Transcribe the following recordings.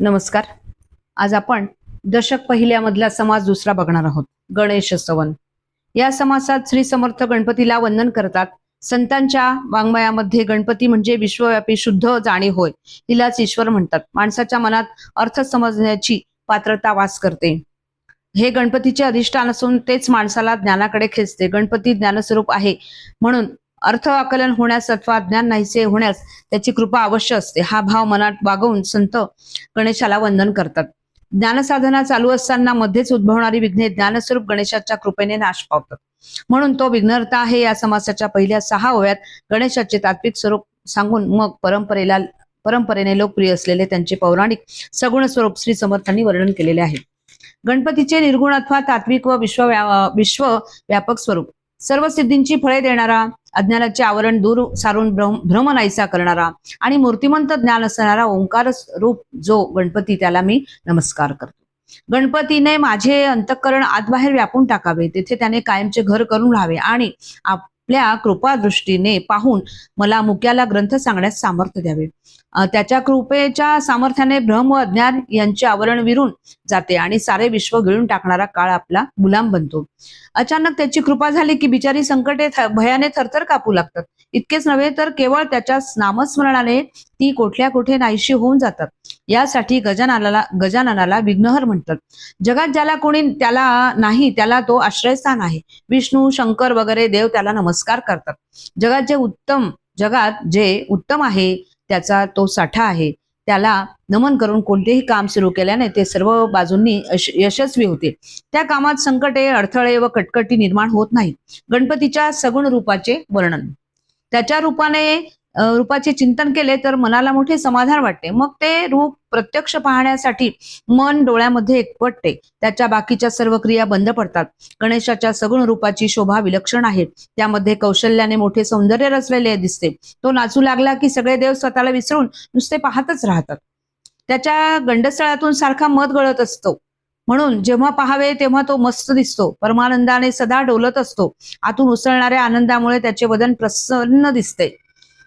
नमस्कार. आज आपण दशक पहिल्यामधला समास दुसरा बघणार आहोत. गणेश सवन. या समासात श्री समर्थ गणपतीला वंदन करतात. संतांच्या वाङ्मयामध्ये गणपती म्हणजे विश्वव्यापी शुद्ध जाणीव होय. हिलाच ईश्वर म्हणतात. माणसाच्या मनात अर्थ समजण्याची पात्रता वास करते. हे गणपतीचे अधिष्ठान असून तेच माणसाला ज्ञानाकडे खेचते. गणपती ज्ञानस्वरूप आहे म्हणून अर्थ आकलन होण्यास अथवा ज्ञान नाहीसे होण्यास त्याची कृपा अवश्य असते. हा भाव मनात बागवून संत गणेशाला वंदन करतात. ज्ञानसाधना चालू असताना मध्येच उद्भवणारी विघ्ने ज्ञानस्वरूप गणेशाच्या कृपेने नाश पावतात. म्हणून तो विघ्नहर्ता आहे. या समासाच्या पहिल्या 6 ओव्यात गणेशाचे तात्विक स्वरूप सांगून मग परंपरेने लोकप्रिय असलेले त्यांचे पौराणिक सगुण स्वरूप श्री समर्थांनी वर्णन केलेले आहे. गणपतीचे निर्गुण अथवा तात्विक व विश्वव्यापक स्वरूप सर्व सिद्धींची फळे देणारा, अज्ञानाचे आवरण दूर सारून भ्रम नाहीसा करणारा आणि मूर्तिमंत ज्ञान असणारा ओंकार रूप जो गणपती, त्याला मी नमस्कार करतो. गणपतीने माझे अंतःकरण आतबाहेर व्यापून टाकावे, तेथे त्याने कायमचे घर करून राहावे आणि आपल्या कृपादृष्टीने पाहून मला मुक्याला ग्रंथ सांगण्यास सामर्थ्य द्यावे. त्याच्या कृपेच्या सामर्थ्याने भ्रम व अज्ञान यांचे आवरण विरून जाते आणि सारे विश्व गिळून टाकणारा काळ आपला गुलाम बनतो. अचानक त्याची कृपा झाली की बिचारी संकटे भयाने थरथर कापू लागतात. इतकेच नव्हे तर केवळ त्याच्या नामस्मरणाने ती कोठल्या कोठे नाहीशी होऊन जातात. यासाठी गजाननाला विघ्नहर म्हणतात. जगात ज्याला कोणी त्याला नाही त्याला तो आश्रयस्थान आहे. विष्णू, शंकर वगैरे देव त्याला नमस्कार करतात. जगात जे उत्तम आहे त्याचा तो साठा आहे. त्याला नमन करून कोणतेही काम सुरू केल्याने ते सर्व बाजूंनी यशस्वी होते. त्या कामात संकटे, अडथळे व कटकटी निर्माण होत नाहीत. गणपतीच्या सगुण रूपाचे वर्णन. त्याच्या रूपाचे चिंतन केले तर मनाला मोठे समाधान वाटते. मग ते रूप प्रत्यक्ष पाहण्यासाठी मन डोळ्यामध्ये एकवटते. त्याच्या बाकीच्या सर्व क्रिया बंद पडतात. गणेशाच्या सगुण रूपाची शोभा विलक्षण आहे. त्यामध्ये कौशल्याने मोठे सौंदर्य रचलेले दिसते. तो नाचू लागला की सगळे देव स्वतःला विसरून नुसते पाहतच राहतात. त्याच्या गंडस्थळातून सारखा मध गळत असतो. म्हणून जेव्हा पाहावे तेव्हा तो मस्त दिसतो. परमानंदाने सदा डोलत असतो. आतून उसळणाऱ्या आनंदामुळे त्याचे वदन प्रसन्न दिसते.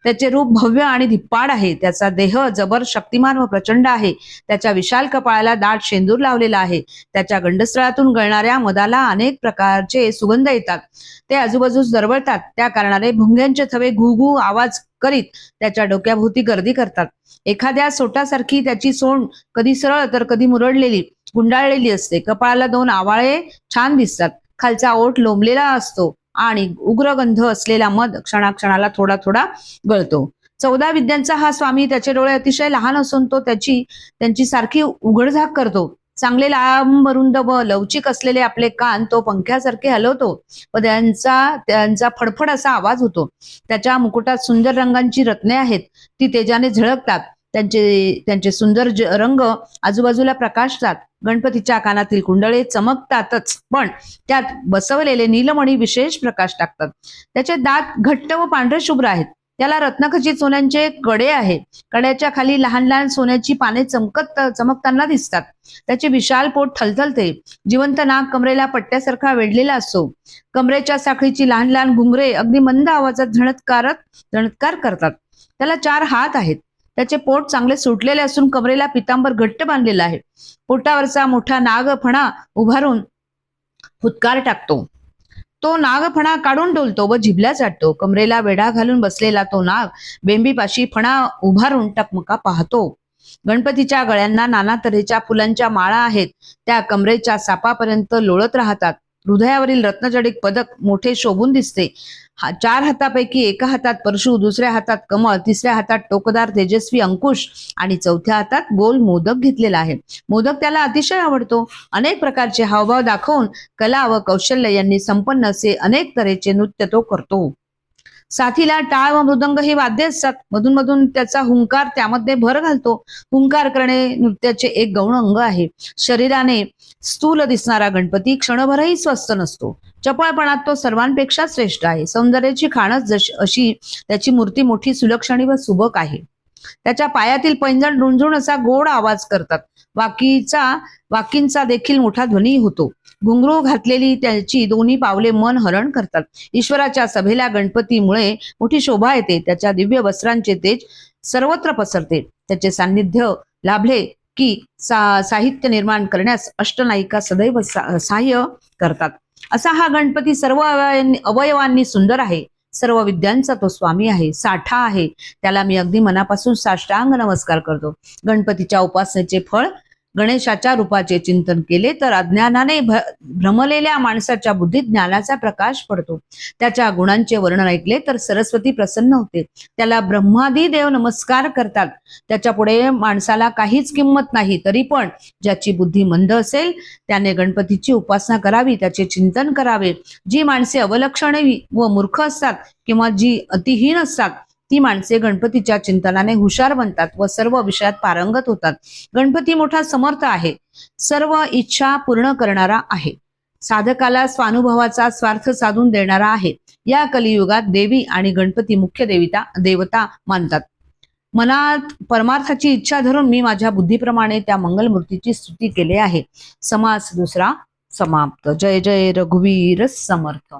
त्याचे रूप भव्य आणि धिप्पाड आहे. त्याचा देह जबर, शक्तिमान व प्रचंड आहे. त्याच्या विशाल कपाळाला दाट शेंदूर लावलेला आहे. त्याच्या गंडस्थळातून गळणाऱ्या मधाला अनेक प्रकारचे सुगंध येतात. ते आजूबाजूस दरवळतात. त्या कारणाने भुंग्यांचे थवे घू घू आवाज करीत त्याच्या डोक्याभोवती गर्दी करतात. एखाद्या सोटासारखी त्याची सोंड कधी सरळ तर कधी मुरडलेली, गुंडाळलेली असते. कपाळाला 2 आवाळे छान दिसतात. खालचा ओठ लोंबलेला असतो आणि उग्रगंध असलेला मध क्षणाक्षणाला थोडा थोडा गळतो. 14 विद्यांचा हा स्वामी. त्याचे डोळे अतिशय लहान असून तो त्यांची सारखी उघडझाक करतो. चांगले लांब, रुंद व लवचिक असलेले आपले कान तो पंख्यासारखे हलवतो व त्यांचा फडफड असा आवाज होतो. त्याच्या मुकुटात सुंदर रंगांची रत्ने आहेत. ती तेजाने झळकतात. त्यांचे सुंदर रंग आजूबाजूला प्रकाशतात. गणपतीच्या कानातील कुंडळे चमकतातच, पण त्यात बसवलेले नीलमणी विशेष प्रकाश टाकतात. त्याचे दात घट्ट व पांढरे शुभ्र आहेत. त्याला रत्नखचित सोन्यांचे कडे आहेत. कड्याच्या खाली लहान लहान सोन्याची पाने चमकताना दिसतात. त्याचे विशाल पोट थलथलते. जिवंत नाक कमरेला पट्ट्यासारखा वेढलेला असतो. कमरेच्या साखळीची लहान लहान घुंगरे अगदी मंद आवाजात झणत्कार करतात. त्याला 4 हात आहेत. त्याचे पोट चांगले सुटलेले असून कमरेला पितांबर घट्ट बांधलेला आहे. पोटावरचा मोठा नागफणा उभारून फुत्कार टाकतो. तो नागफणा काढून डोलतो व जिभल्या चाटतो. कमरेला वेढा घालून बसलेला तो नाग बेंबीपाशी फणा उभारून टकमका पाहतो. गणपतीच्या गळ्यांना नाना तऱ्हेच्या फुलांच्या माळा आहेत. त्या कमरेच्या सापापर्यंत लोळत राहतात. हृदयावरील रत्नजडित पदक मोठे शोभून दिसते. 4 हातापैकी एका हातात परशु, दुसऱ्या हातात कमळ, तिसऱ्या हातात टोकदार तेजस्वी अंकुश आणि चौथ्या हातात गोल मोदक घेतलेला आहे. मोदक त्याला अतिशय आवडतो. अनेक प्रकारचे हावभाव दाखवून कला व कौशल्य यांनी संपन्न असे अनेक तऱ्हेचे नृत्य तो करतो. साथीला टाळ व मृदंग ही वाद्य असतात. मधून मधून त्याचा हुंकार त्यामध्ये भर घालतो. हुंकार करणे नृत्याचे एक गौण अंग आहे. शरीराने स्थूल दिसणारा गणपती क्षणभरही स्वस्थ नसतो. चपळपणात तो सर्वांपेक्षा श्रेष्ठ आहे. सौंदर्याची खाणच अशी त्याची मूर्ती मोठी, सुलक्षणी व सुबक आहे. त्याच्या पायातील पैंजण रुंजून असा गोड आवाज करतात. वाकींचा देखील मोठा ध्वनी होतो. घुंगरू घातलेली त्याची दोन्ही पावले मन हरण करतात. ईश्वराच्या सभेला गणपतीमुळे मोठी शोभा येते. त्याच्या दिव्य वस्त्रांचे तेज सर्वत्र पसरते. त्याचे सान्निध्य लाभले की साहित्य निर्माण करण्यास अष्टनायिका सदैव सहाय्य करतात. असा हा गणपती सर्व अवयवांनी सुंदर आहे. सर्व विद्यांचा तो स्वामी आहे, साठा आहे. त्याला मी अगदी मनापासून साष्टांग नमस्कार करतो. गणपतीच्या उपासनेचे फळ गणेशाच्या रूपाचे चिंतन केले तर अज्ञानाने भ्रमलेल्या माणसाच्या बुद्धीत ज्ञानाचा प्रकाश पडतो. त्याच्या गुणांचे वर्णन ऐकले तर सरस्वती प्रसन्न होते. त्याला ब्रह्मादी देव नमस्कार करतात. त्याच्या पुढे माणसाला काहीच किंमत नाही. तरी पण ज्याची बुद्धी मंद असेल त्याने गणपतीची उपासना करावी, त्याचे चिंतन करावे. जी माणसे अवलक्षणी व मूर्ख असतात किंवा जी अतिहीन असतात ती माणसे गणपतीच्या चिंतनाने हुशार बनतात व सर्व विषयात पारंगत होतात. गणपती मोठा समर्थ आहे, सर्व इच्छा पूर्ण करणारा आहे, साधकाला स्वानुभवाचा स्वार्थ साधून देणारा आहे. या कलियुगात देवी आणि गणपती मुख्य देवता मानतात. मनात परमार्थाची इच्छा धरून मी माझ्या बुद्धीप्रमाणे त्या मंगलमूर्तीची स्तुती केली आहे. समास दुसरा समाप्त. जय जय रघुवीर समर्थ.